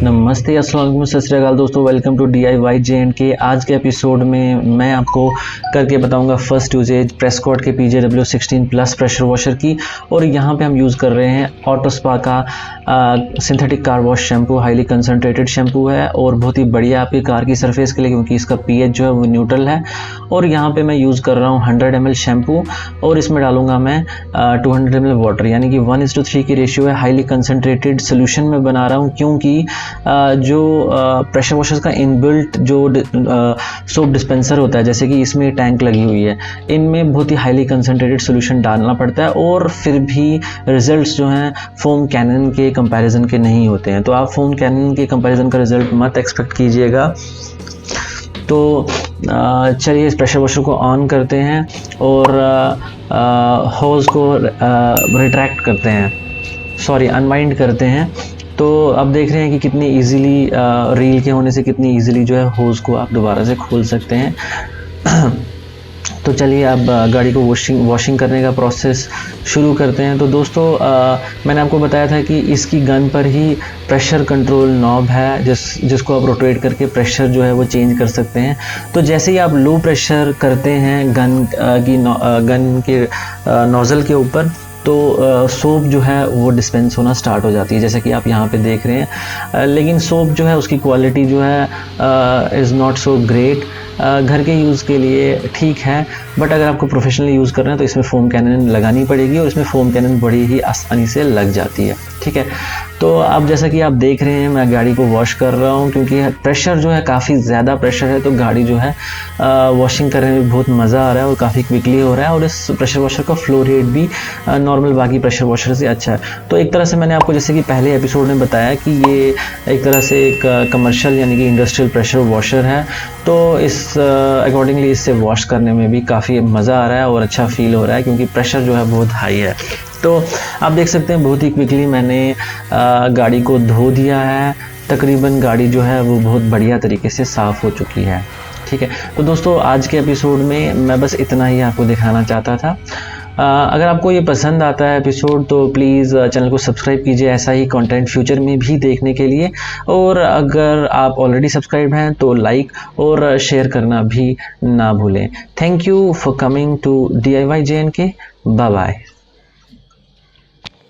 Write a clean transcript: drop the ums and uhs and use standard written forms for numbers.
नमस्ते, अस्सलाम वालेकुम, सत श्री अकाल दोस्तों। Welcome to DIY J&K। आज के एपिसोड में मैं आपको करके बताऊंगा फर्स्ट यूजेज प्रेस्कॉट के PJW 16 प्लस प्रेशर वॉशर की। और यहाँ पे हम यूज़ कर रहे हैं ऑटोस्पा का synthetic car wash shampoo. Highly concentrated shampoo है और बहुत ही बढ़िया आपकी कार की सरफेस के लिए, क्योंकि इसका pH जो है वो न्यूट्रल है। और यहाँ पे मैं यूज़ कर रहा हूँ 100 ml शैम्पू और इसमें डालूंगा मैं 200 ml वाटर, यानी कि 1:3 की रेशियो है। हाईली कंसनट्रेटेड सोल्यूशन में बना रहा हूँ, क्योंकि जो प्रेशर वॉशर्स का इनबिल्ट जो सोप डिस्पेंसर होता है, जैसे कि इसमें टैंक लगी हुई है, इनमें बहुत ही हाईली कंसनट्रेटेड सोल्यूशन डालना पड़ता है और फिर भी रिजल्ट्स जो हैं फोम कैनन के कंपैरिजन के नहीं होते हैं। तो आप फोम कैनन के कंपैरिजन का रिजल्ट मत एक्सपेक्ट कीजिएगा। तो चलिए इस प्रेशर वॉशर को ऑन करते हैं और होज को रिट्रैक्ट करते हैं, सॉरी अनवाइंड करते हैं। तो अब देख रहे हैं कि कितनी इजीली रील के होने से कितनी इजीली जो है होज़ को आप दोबारा से खोल सकते हैं। तो चलिए अब गाड़ी को वॉशिंग करने का प्रोसेस शुरू करते हैं। तो दोस्तों मैंने आपको बताया था कि इसकी गन पर ही प्रेशर कंट्रोल नॉब है, जिसको आप रोटेट करके प्रेशर जो है वो चेंज कर सकते हैं। तो जैसे ही आप लो प्रेशर करते हैं गन के नोज़ल के ऊपर, तो सोप जो है वो डिस्पेंस होना स्टार्ट हो जाती है, जैसे कि आप यहाँ पे देख रहे हैं। लेकिन सोप जो है उसकी क्वालिटी जो है इज़ नॉट सो ग्रेट। घर के यूज़ के लिए ठीक है, बट अगर आपको प्रोफेशनली यूज़ करना है तो इसमें फोम कैनन लगानी पड़ेगी और इसमें फोम कैनन बड़ी ही आसानी से लग जाती है। ठीक है, तो अब जैसा कि आप देख रहे हैं मैं गाड़ी को वॉश कर रहा हूँ, क्योंकि प्रेशर जो है काफ़ी ज़्यादा प्रेशर है, तो गाड़ी जो है वॉशिंग करने में बहुत मज़ा आ रहा है और काफ़ी क्विकली हो रहा है। और इस प्रेशर वॉशर का फ्लो रेट भी नॉर्मल बाकी प्रेशर वॉशर से अच्छा है। तो एक तरह से मैंने आपको जैसे कि पहले एपिसोड में बताया कि ये एक तरह से एक कमर्शियल यानी कि इंडस्ट्रियल प्रेशर वॉशर है। तो इस अकॉर्डिंगली इससे वॉश करने में भी काफ़ी मज़ा आ रहा है और अच्छा फील हो रहा है, क्योंकि प्रेशर जो है बहुत हाई है। तो आप देख सकते हैं बहुत ही क्विकली मैंने गाड़ी को धो दिया है। तकरीबन गाड़ी जो है वो बहुत बढ़िया तरीके से साफ़ हो चुकी है। ठीक है, तो दोस्तों आज के एपिसोड में मैं बस इतना ही आपको दिखाना चाहता था। अगर आपको ये पसंद आता है एपिसोड तो प्लीज़ चैनल को सब्सक्राइब कीजिए ऐसा ही कंटेंट फ्यूचर में भी देखने के लिए। और अगर आप ऑलरेडी सब्सक्राइब हैं तो लाइक और शेयर करना भी ना भूलें। Thank you for coming to DIY J&K। Bye bye.